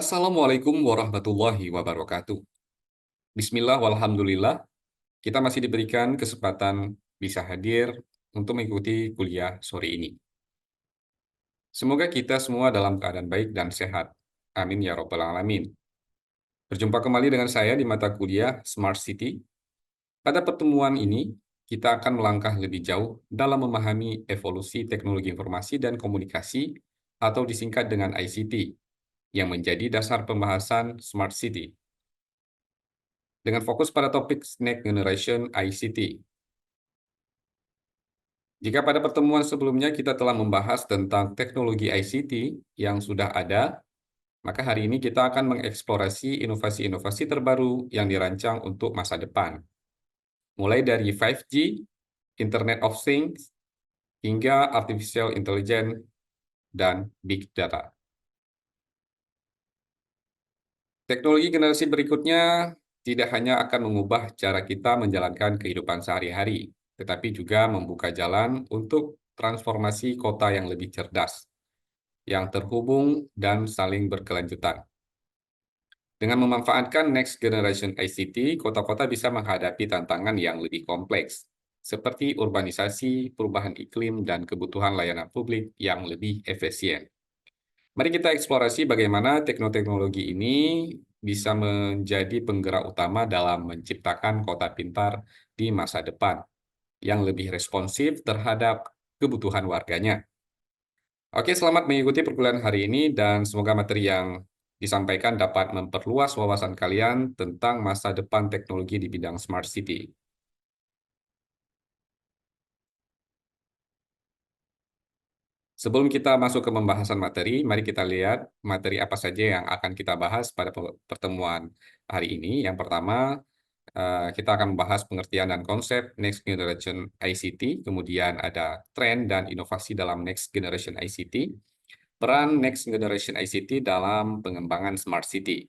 Assalamualaikum warahmatullahi wabarakatuh. Bismillah walhamdulillah, kita masih diberikan kesempatan bisa hadir untuk mengikuti kuliah sore ini. Semoga kita semua dalam keadaan baik dan sehat. Amin ya robbal alamin. Berjumpa kembali dengan saya di mata kuliah Smart City. Pada pertemuan ini, kita akan melangkah lebih jauh dalam memahami evolusi teknologi informasi dan komunikasi atau disingkat dengan ICT, yang menjadi dasar pembahasan Smart City, dengan fokus pada topik Next Generation ICT. Jika pada pertemuan sebelumnya kita telah membahas tentang teknologi ICT yang sudah ada, maka hari ini kita akan mengeksplorasi inovasi-inovasi terbaru yang dirancang untuk masa depan. Mulai dari 5G, Internet of Things, hingga Artificial Intelligence dan Big Data. Teknologi generasi berikutnya tidak hanya akan mengubah cara kita menjalankan kehidupan sehari-hari, tetapi juga membuka jalan untuk transformasi kota yang lebih cerdas, yang terhubung dan saling berkelanjutan. Dengan memanfaatkan Next Generation ICT, kota-kota bisa menghadapi tantangan yang lebih kompleks, seperti urbanisasi, perubahan iklim, dan kebutuhan layanan publik yang lebih efisien. Mari kita eksplorasi bagaimana teknologi ini bisa menjadi penggerak utama dalam menciptakan kota pintar di masa depan yang lebih responsif terhadap kebutuhan warganya. Oke, selamat mengikuti perkuliahan hari ini dan semoga materi yang disampaikan dapat memperluas wawasan kalian tentang masa depan teknologi di bidang Smart City. Sebelum kita masuk ke pembahasan materi, mari kita lihat materi apa saja yang akan kita bahas pada pertemuan hari ini. Yang pertama, kita akan membahas pengertian dan konsep Next Generation ICT, kemudian ada tren dan inovasi dalam Next Generation ICT, peran Next Generation ICT dalam pengembangan Smart City,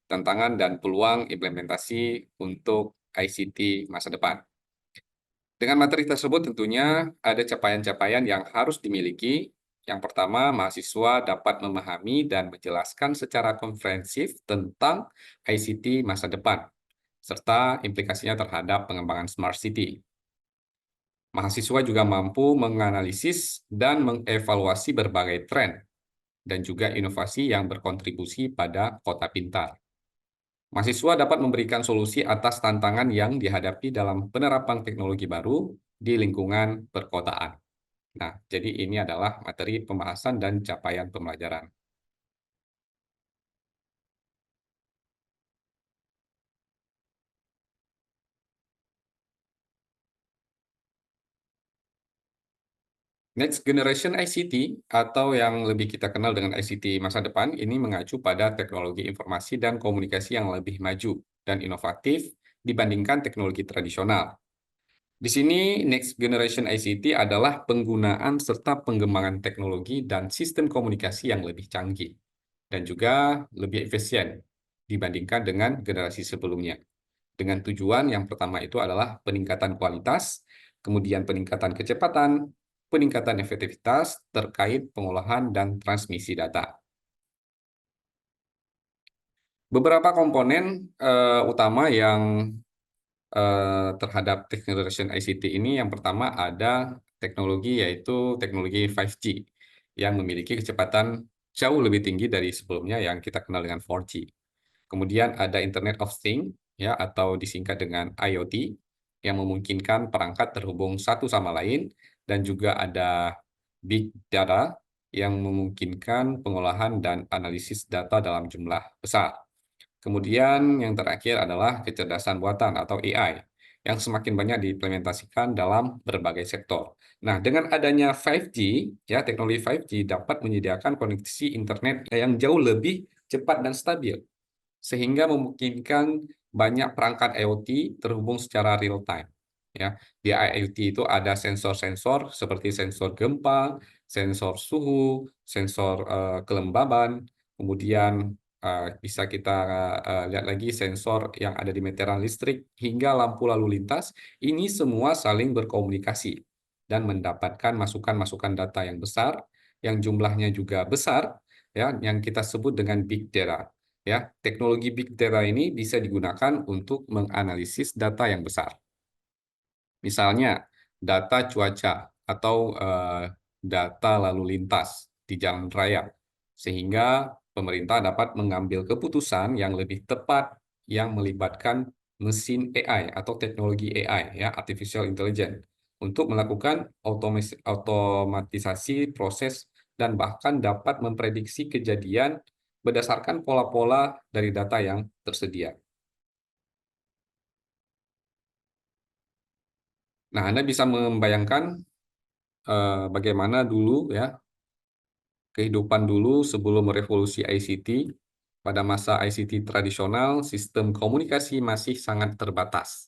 tantangan dan peluang implementasi untuk ICT masa depan. Dengan materi tersebut tentunya ada capaian-capaian yang harus dimiliki. Yang pertama, mahasiswa dapat memahami dan menjelaskan secara komprehensif tentang ICT masa depan, serta implikasinya terhadap pengembangan Smart City. Mahasiswa juga mampu menganalisis dan mengevaluasi berbagai tren dan juga inovasi yang berkontribusi pada kota pintar. Mahasiswa dapat memberikan solusi atas tantangan yang dihadapi dalam penerapan teknologi baru di lingkungan perkotaan. Nah, jadi ini adalah materi pembahasan dan capaian pembelajaran. Next Generation ICT, atau yang lebih kita kenal dengan ICT masa depan, ini mengacu pada teknologi informasi dan komunikasi yang lebih maju dan inovatif dibandingkan teknologi tradisional. Di sini, Next Generation ICT adalah penggunaan serta pengembangan teknologi dan sistem komunikasi yang lebih canggih dan juga lebih efisien dibandingkan dengan generasi sebelumnya. Dengan tujuan yang pertama itu adalah peningkatan kualitas, kemudian peningkatan kecepatan, peningkatan efektivitas terkait pengolahan dan transmisi data. Beberapa komponen utama yang terhadap teknologi ICT ini, yang pertama ada teknologi, yaitu teknologi 5G yang memiliki kecepatan jauh lebih tinggi dari sebelumnya yang kita kenal dengan 4G. Kemudian ada Internet of Things, ya, atau disingkat dengan IoT, yang memungkinkan perangkat terhubung satu sama lain, dan juga ada Big Data yang memungkinkan pengolahan dan analisis data dalam jumlah besar. Kemudian yang terakhir adalah kecerdasan buatan atau AI yang semakin banyak diimplementasikan dalam berbagai sektor. Nah, dengan adanya 5G, ya, teknologi 5G dapat menyediakan koneksi internet yang jauh lebih cepat dan stabil, sehingga memungkinkan banyak perangkat IoT terhubung secara real time. Ya, di IoT itu ada sensor-sensor seperti sensor gempa, sensor suhu, sensor kelembaban, kemudian bisa kita lihat lagi sensor yang ada di meteran listrik hingga lampu lalu lintas. Ini semua saling berkomunikasi dan mendapatkan masukan-masukan data yang besar, yang jumlahnya juga besar, ya, yang kita sebut dengan big data. ya, teknologi big data ini bisa digunakan untuk menganalisis data yang besar. Misalnya, data cuaca atau data lalu lintas di jalan raya, sehingga pemerintah dapat mengambil keputusan yang lebih tepat yang melibatkan mesin AI atau teknologi AI, ya, artificial intelligence, untuk melakukan otomatisasi proses dan bahkan dapat memprediksi kejadian berdasarkan pola-pola dari data yang tersedia. Nah, Anda bisa membayangkan bagaimana dulu, ya, kehidupan dulu sebelum revolusi ICT. Pada masa ICT tradisional, sistem komunikasi masih sangat terbatas.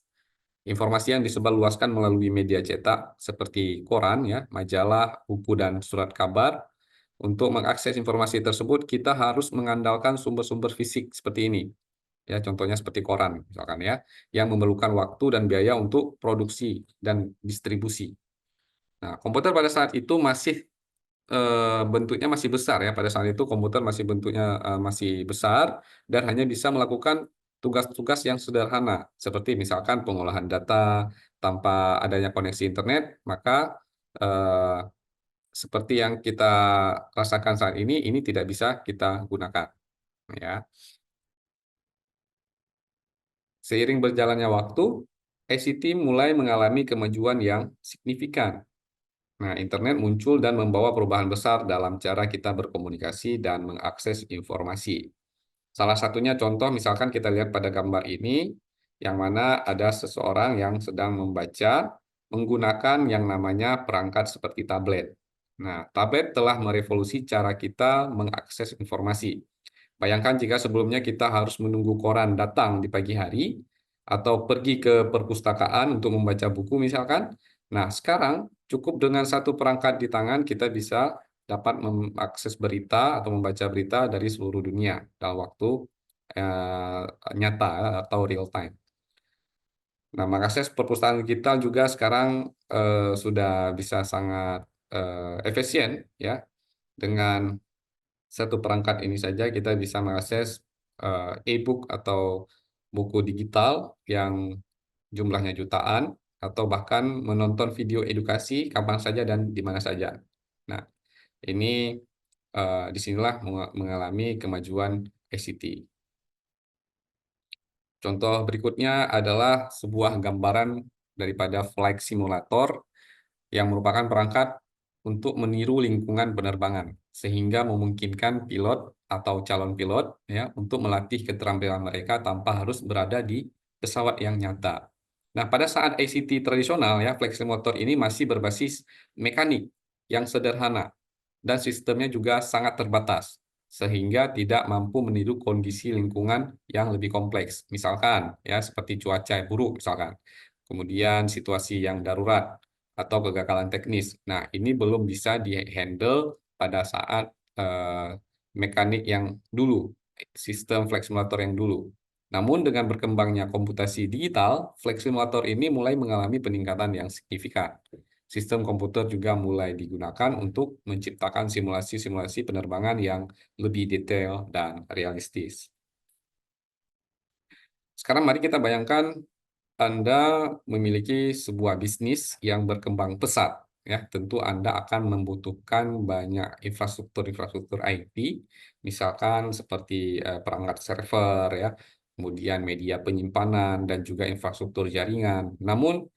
Informasi yang disebarluaskan melalui media cetak seperti koran, ya, majalah, buku, dan surat kabar. Untuk mengakses informasi tersebut, kita harus mengandalkan sumber-sumber fisik seperti ini. Ya, contohnya seperti koran, misalkan, ya, yang memerlukan waktu dan biaya untuk produksi dan distribusi. Nah, komputer pada saat itu masih bentuknya masih besar, ya. Pada saat itu komputer masih bentuknya masih besar dan hanya bisa melakukan tugas-tugas yang sederhana, seperti misalkan pengolahan data tanpa adanya koneksi internet, maka eee, seperti yang kita rasakan saat ini tidak bisa kita gunakan, ya. Seiring berjalannya waktu, ICT mulai mengalami kemajuan yang signifikan. Nah, internet muncul dan membawa perubahan besar dalam cara kita berkomunikasi dan mengakses informasi. Salah satunya contoh misalkan kita lihat pada gambar ini, yang mana ada seseorang yang sedang membaca menggunakan yang namanya perangkat seperti tablet. Nah, tablet telah merevolusi cara kita mengakses informasi. Bayangkan jika sebelumnya kita harus menunggu koran datang di pagi hari, atau pergi ke perpustakaan untuk membaca buku misalkan. Nah, sekarang cukup dengan satu perangkat di tangan kita bisa dapat mengakses berita atau membaca berita dari seluruh dunia dalam waktu eh, nyata atau real time. Nah, mengakses perpustakaan digital juga sekarang sudah bisa sangat efisien, ya. Dengan satu perangkat ini saja kita bisa mengakses e-book atau buku digital yang jumlahnya jutaan, atau bahkan menonton video edukasi kapan saja dan di mana saja. Nah, ini disinilah mengalami kemajuan ICT. Contoh berikutnya adalah sebuah gambaran daripada flight simulator yang merupakan perangkat untuk meniru lingkungan penerbangan, sehingga memungkinkan pilot atau calon pilot, ya, untuk melatih keterampilan mereka tanpa harus berada di pesawat yang nyata. Nah, pada saat ICT tradisional, ya, flight simulator ini masih berbasis mekanik yang sederhana dan sistemnya juga sangat terbatas, sehingga tidak mampu meniru kondisi lingkungan yang lebih kompleks. Misalkan, ya, seperti cuaca buruk misalkan, kemudian situasi yang darurat atau kegagalan teknis. Nah, ini belum bisa di-handle pada saat mekanik yang dulu, sistem flight simulator yang dulu. Namun dengan berkembangnya komputasi digital, flight simulator ini mulai mengalami peningkatan yang signifikan. Sistem komputer juga mulai digunakan untuk menciptakan simulasi-simulasi penerbangan yang lebih detail dan realistis. Sekarang mari kita bayangkan Anda memiliki sebuah bisnis yang berkembang pesat, ya. Tentu Anda akan membutuhkan banyak infrastruktur-infrastruktur IT, misalkan seperti perangkat server, ya, kemudian media penyimpanan dan juga infrastruktur jaringan. Namun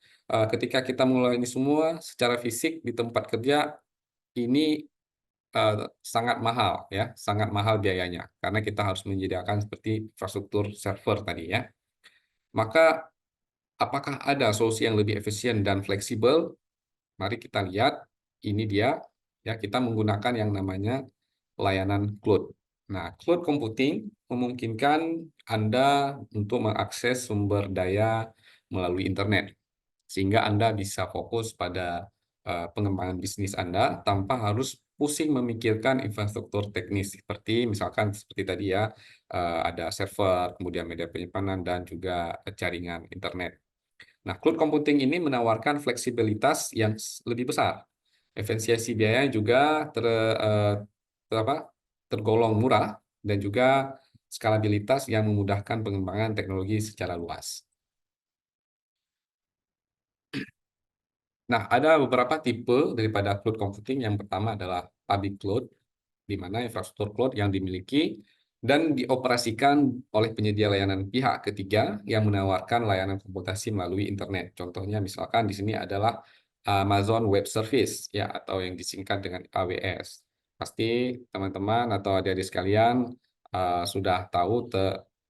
ketika kita mulai ini semua secara fisik di tempat kerja, ini sangat mahal, ya, sangat mahal biayanya karena kita harus menyediakan seperti infrastruktur server tadi, ya. Maka apakah ada solusi yang lebih efisien dan fleksibel? Mari kita lihat, ini dia, ya, kita menggunakan yang namanya layanan cloud. Nah, cloud computing memungkinkan Anda untuk mengakses sumber daya melalui internet, sehingga Anda bisa fokus pada pengembangan bisnis Anda tanpa harus pusing memikirkan infrastruktur teknis, seperti misalkan seperti tadi, ya, ada server, kemudian media penyimpanan, dan juga jaringan internet. Nah, cloud computing ini menawarkan fleksibilitas yang lebih besar. Efisiensi biaya juga tergolong murah dan juga skalabilitas yang memudahkan pengembangan teknologi secara luas. Nah, ada beberapa tipe daripada cloud computing. Yang pertama adalah public cloud, di mana infrastruktur cloud yang dimiliki dan dioperasikan oleh penyedia layanan pihak ketiga yang menawarkan layanan komputasi melalui internet. Contohnya misalkan di sini adalah Amazon Web Service ya, atau yang disingkat dengan AWS. Pasti teman-teman atau adik-adik sekalian sudah tahu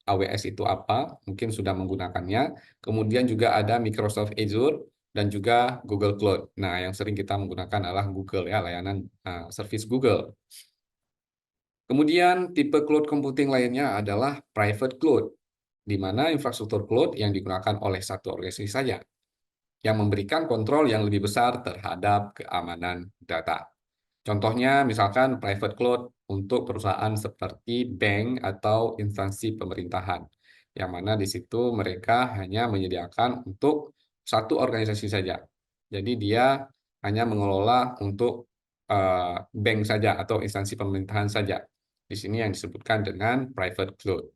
AWS itu apa, mungkin sudah menggunakannya. Kemudian juga ada Microsoft Azure dan juga Google Cloud. Nah, yang sering kita menggunakan adalah Google ya, layanan service Google. Kemudian tipe cloud computing lainnya adalah private cloud, di mana infrastruktur cloud yang digunakan oleh satu organisasi saja, yang memberikan kontrol yang lebih besar terhadap keamanan data. Contohnya misalkan private cloud untuk perusahaan seperti bank atau instansi pemerintahan, yang mana di situ mereka hanya menyediakan untuk satu organisasi saja. Jadi dia hanya mengelola untuk bank saja atau instansi pemerintahan saja. Di sini yang disebutkan dengan private cloud.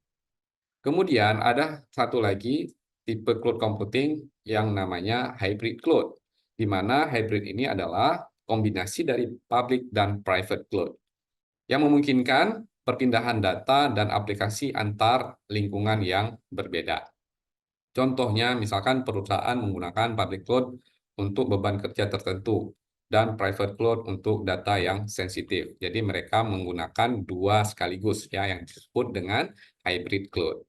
Kemudian ada satu lagi tipe cloud computing yang namanya hybrid cloud, di mana hybrid ini adalah kombinasi dari public dan private cloud, yang memungkinkan perpindahan data dan aplikasi antar lingkungan yang berbeda. Contohnya, misalkan perusahaan menggunakan public cloud untuk beban kerja tertentu dan private cloud untuk data yang sensitif. Jadi mereka menggunakan dua sekaligus ya, yang disebut dengan hybrid cloud.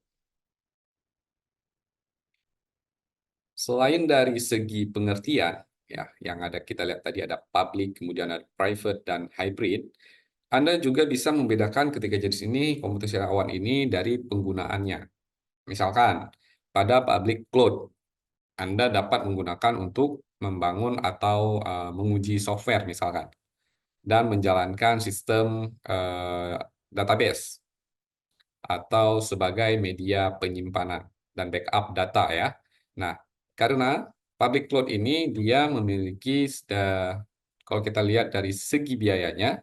Selain dari segi pengertian, ya, yang ada kita lihat tadi ada public, kemudian ada private dan hybrid, Anda juga bisa membedakan ketiga jenis ini, komputasi awan ini dari penggunaannya. Misalkan, pada public cloud, Anda dapat menggunakan untuk membangun atau menguji software misalkan, dan menjalankan sistem database atau sebagai media penyimpanan dan backup data ya. Nah, karena public cloud ini dia memiliki kalau kita lihat dari segi biayanya,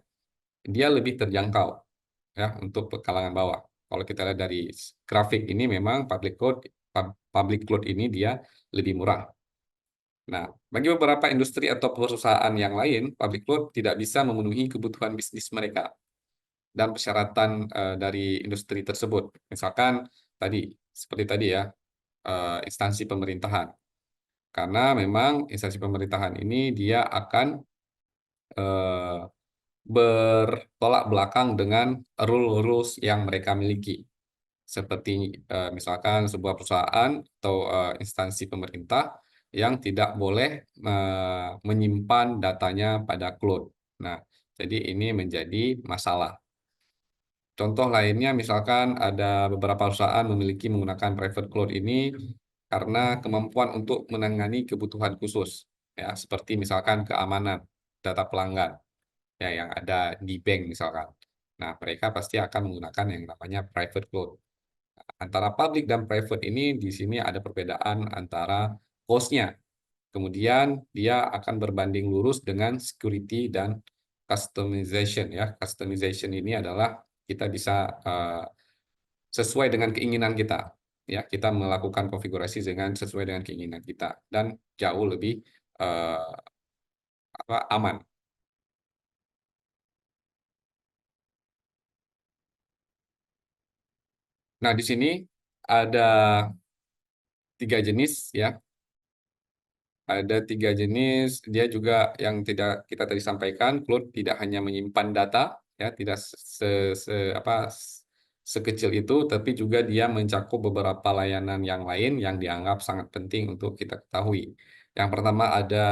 dia lebih terjangkau ya untuk kalangan bawah. Kalau kita lihat dari grafik ini memang public cloud ini dia lebih murah. Nah, bagi beberapa industri atau perusahaan yang lain, public cloud tidak bisa memenuhi kebutuhan bisnis mereka dan persyaratan dari industri tersebut. Misalkan seperti tadi ya, instansi pemerintahan. Karena memang instansi pemerintahan ini dia akan eh, bertolak belakang dengan rules yang mereka miliki. Seperti misalkan sebuah perusahaan atau instansi pemerintah yang tidak boleh menyimpan datanya pada cloud. Nah, jadi ini menjadi masalah. Contoh lainnya misalkan ada beberapa perusahaan memiliki menggunakan private cloud ini karena kemampuan untuk menangani kebutuhan khusus, ya seperti misalkan keamanan data pelanggan ya yang ada di bank misalkan. Nah, mereka pasti akan menggunakan yang namanya private cloud. Antara public dan private ini di sini ada perbedaan antara cost-nya. Kemudian dia akan berbanding lurus dengan security dan customization ya. Customization ini adalah kita bisa sesuai dengan keinginan kita. Ya, kita melakukan konfigurasi dengan sesuai dengan keinginan kita dan jauh lebih eh, aman. Nah, di sini ada tiga jenis ya. Ada tiga jenis. Dia juga yang tidak kita tadi sampaikan, cloud tidak hanya menyimpan data, ya, tidak sekecil itu, tapi juga dia mencakup beberapa layanan yang lain yang dianggap sangat penting untuk kita ketahui. Yang pertama ada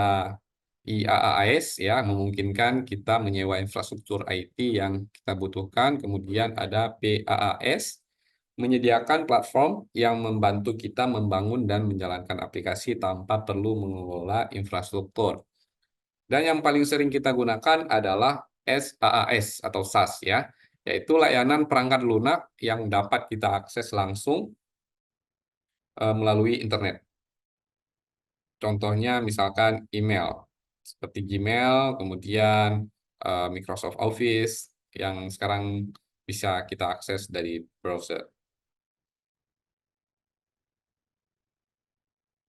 IaaS, ya, memungkinkan kita menyewa infrastruktur IT yang kita butuhkan. Kemudian ada PaaS, menyediakan platform yang membantu kita membangun dan menjalankan aplikasi tanpa perlu mengelola infrastruktur. Dan yang paling sering kita gunakan adalah SaaS atau SaaS ya, yaitu layanan perangkat lunak yang dapat kita akses langsung melalui internet. Contohnya misalkan email, seperti Gmail, kemudian Microsoft Office yang sekarang bisa kita akses dari browser.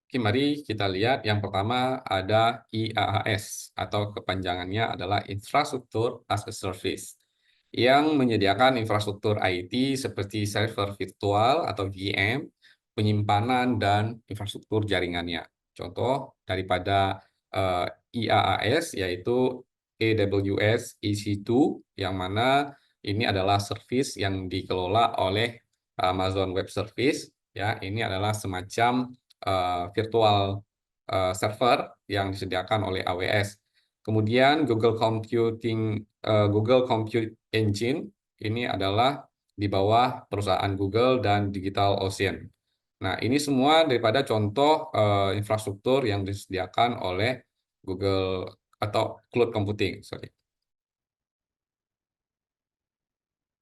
Oke, mari kita lihat yang pertama ada IaaS atau kepanjangannya adalah Infrastructure as a Service yang menyediakan infrastruktur IT seperti server virtual atau VM, penyimpanan dan infrastruktur jaringannya. Contoh daripada IaaS yaitu AWS EC2 yang mana ini adalah service yang dikelola oleh Amazon Web Service ya. Ini adalah semacam virtual server yang disediakan oleh AWS. Kemudian Google Compute Engine ini adalah di bawah perusahaan Google dan DigitalOcean. Nah, ini semua daripada contoh infrastruktur yang disediakan oleh Google atau cloud computing, sorry.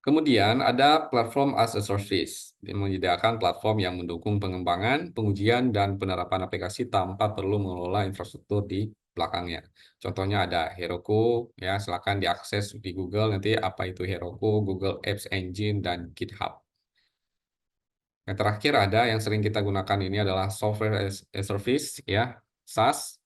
Kemudian ada platform as a service, yang menyediakan platform yang mendukung pengembangan, pengujian, dan penerapan aplikasi tanpa perlu mengelola infrastruktur di belakangnya. Contohnya ada Heroku, ya silakan diakses di Google nanti apa itu Heroku, Google Apps Engine, dan GitHub. Yang terakhir ada yang sering kita gunakan ini adalah software as a service, ya SaaS,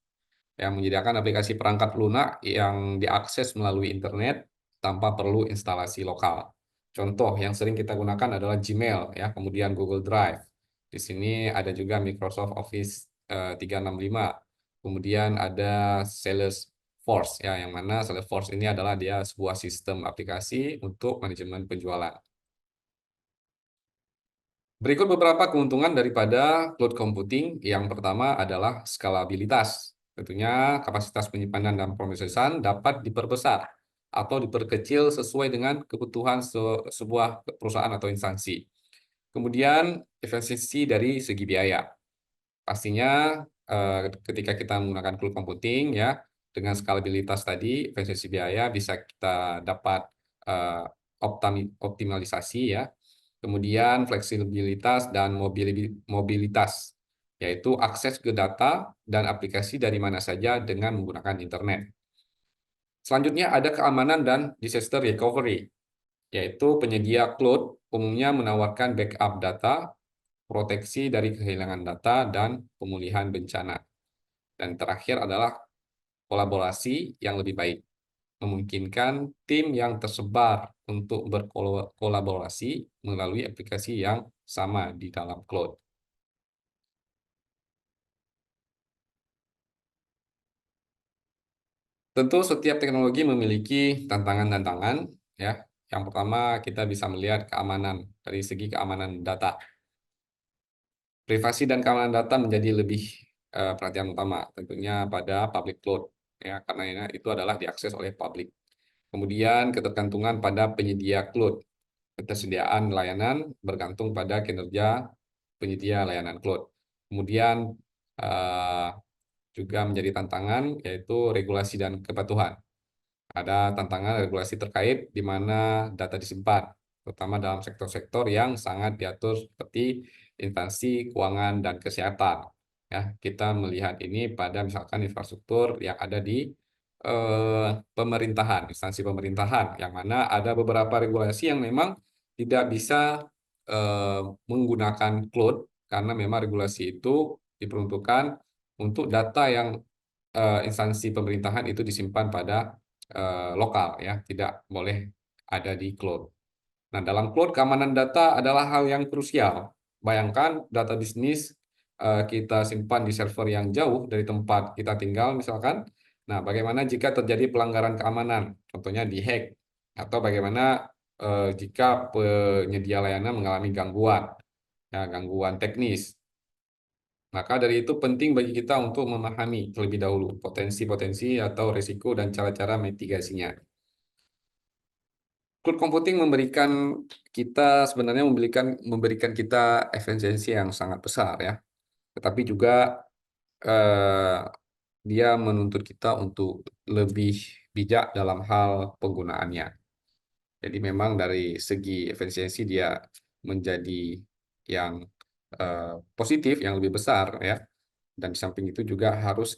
yang menyediakan aplikasi perangkat lunak yang diakses melalui internet tanpa perlu instalasi lokal. Contoh yang sering kita gunakan adalah Gmail, ya, kemudian Google Drive. Di sini ada juga Microsoft Office 365. Kemudian ada Salesforce, ya, yang mana Salesforce ini adalah dia sebuah sistem aplikasi untuk manajemen penjualan. Berikut beberapa keuntungan daripada cloud computing. Yang pertama adalah skalabilitas. Tentunya kapasitas penyimpanan dan pemrosesan dapat diperbesar atau diperkecil sesuai dengan kebutuhan sebuah perusahaan atau instansi. Kemudian efisiensi dari segi biaya. Pastinya ketika kita menggunakan cloud computing ya dengan skalabilitas tadi efisiensi biaya bisa kita dapat eh, optimalisasi ya. Kemudian fleksibilitas dan mobilitas, yaitu akses ke data dan aplikasi dari mana saja dengan menggunakan internet. Selanjutnya ada keamanan dan disaster recovery, yaitu penyedia cloud umumnya menawarkan backup data, proteksi dari kehilangan data, dan pemulihan bencana. Dan terakhir adalah kolaborasi yang lebih baik, memungkinkan tim yang tersebar untuk berkolaborasi melalui aplikasi yang sama di dalam cloud. Tentu setiap teknologi memiliki tantangan-tantangan, ya. Yang pertama kita bisa melihat keamanan dari segi keamanan data. Privasi dan keamanan data menjadi lebih perhatian utama tentunya pada public cloud, ya, karena itu adalah diakses oleh publik. Kemudian ketergantungan pada penyedia cloud. Ketersediaan layanan bergantung pada kinerja penyedia layanan cloud. Kemudian eh, juga menjadi tantangan yaitu regulasi dan kepatuhan. Ada tantangan regulasi terkait di mana data disimpan, terutama dalam sektor-sektor yang sangat diatur seperti instansi keuangan dan kesehatan. Ya, kita melihat ini pada misalkan infrastruktur yang ada di pemerintahan, instansi pemerintahan, yang mana ada beberapa regulasi yang memang tidak bisa menggunakan cloud karena memang regulasi itu diperuntukkan untuk data yang instansi pemerintahan itu disimpan pada lokal, ya, tidak boleh ada di cloud. Nah, dalam cloud keamanan data adalah hal yang krusial. Bayangkan data bisnis kita simpan di server yang jauh dari tempat kita tinggal misalkan. Nah, bagaimana jika terjadi pelanggaran keamanan, contohnya dihack, atau bagaimana jika penyedia layanan mengalami gangguan, ya, gangguan teknis. Maka dari itu penting bagi kita untuk memahami terlebih dahulu potensi-potensi atau risiko dan cara-cara mitigasinya. Cloud computing sebenarnya memberikan kita efisiensi yang sangat besar ya. Tetapi juga eh, dia menuntut kita untuk lebih bijak dalam hal penggunaannya. Jadi memang dari segi efisiensi dia menjadi yang positif, yang lebih besar ya. Dan di samping itu juga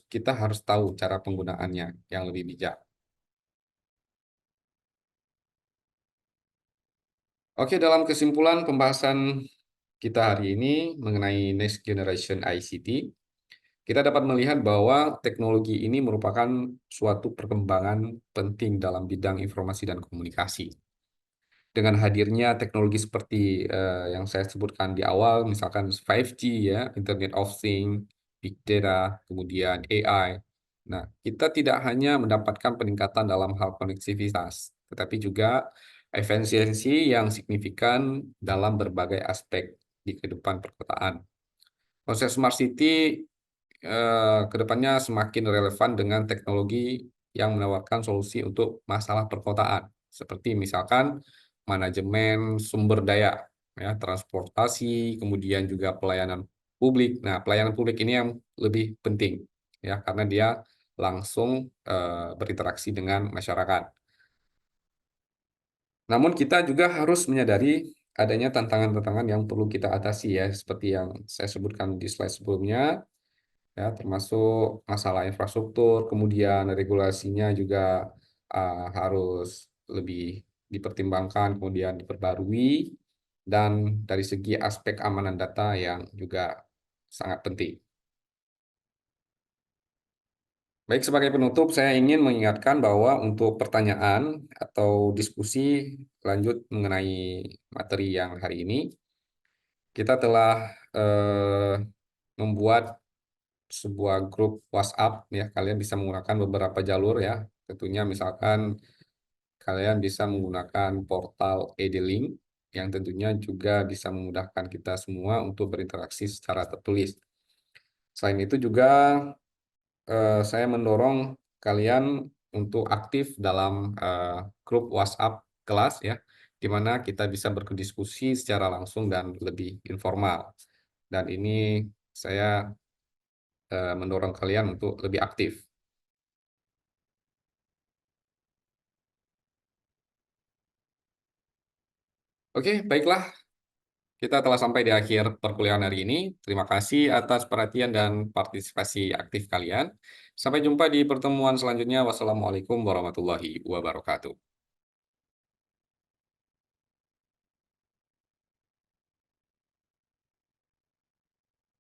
kita harus tahu cara penggunaannya yang lebih bijak. Oke, dalam kesimpulan pembahasan kita hari ini mengenai Next Generation ICT, kita dapat melihat bahwa teknologi ini merupakan suatu perkembangan penting dalam bidang informasi dan komunikasi. Dengan hadirnya teknologi seperti yang saya sebutkan di awal, misalkan 5G ya, Internet of Things, Big Data, kemudian AI. Nah, kita tidak hanya mendapatkan peningkatan dalam hal konektivitas, tetapi juga efisiensi yang signifikan dalam berbagai aspek di kehidupan perkotaan. Konsep Smart City ke depannya semakin relevan dengan teknologi yang menawarkan solusi untuk masalah perkotaan, seperti misalkan manajemen sumber daya, ya, transportasi, kemudian juga pelayanan publik. Nah, pelayanan publik ini yang lebih penting, ya, karena dia langsung berinteraksi dengan masyarakat. Namun kita juga harus menyadari adanya tantangan-tantangan yang perlu kita atasi ya, seperti yang saya sebutkan di slide sebelumnya, ya, termasuk masalah infrastruktur, kemudian regulasinya juga harus lebih dipertimbangkan, kemudian diperbarui, dan dari segi aspek keamanan data yang juga sangat penting. Baik, sebagai penutup, saya ingin mengingatkan bahwa untuk pertanyaan atau diskusi lanjut mengenai materi yang hari ini, kita telah membuat sebuah grup WhatsApp ya, kalian bisa menggunakan beberapa jalur ya. Tentunya misalkan kalian bisa menggunakan portal ED-Link yang tentunya juga bisa memudahkan kita semua untuk berinteraksi secara tertulis. Selain itu juga saya mendorong kalian untuk aktif dalam grup WhatsApp kelas ya, di mana kita bisa berdiskusi secara langsung dan lebih informal. Dan ini saya mendorong kalian untuk lebih aktif. Oke, baiklah. Kita telah sampai di akhir perkuliahan hari ini. Terima kasih atas perhatian dan partisipasi aktif kalian. Sampai jumpa di pertemuan selanjutnya. Wassalamualaikum warahmatullahi wabarakatuh.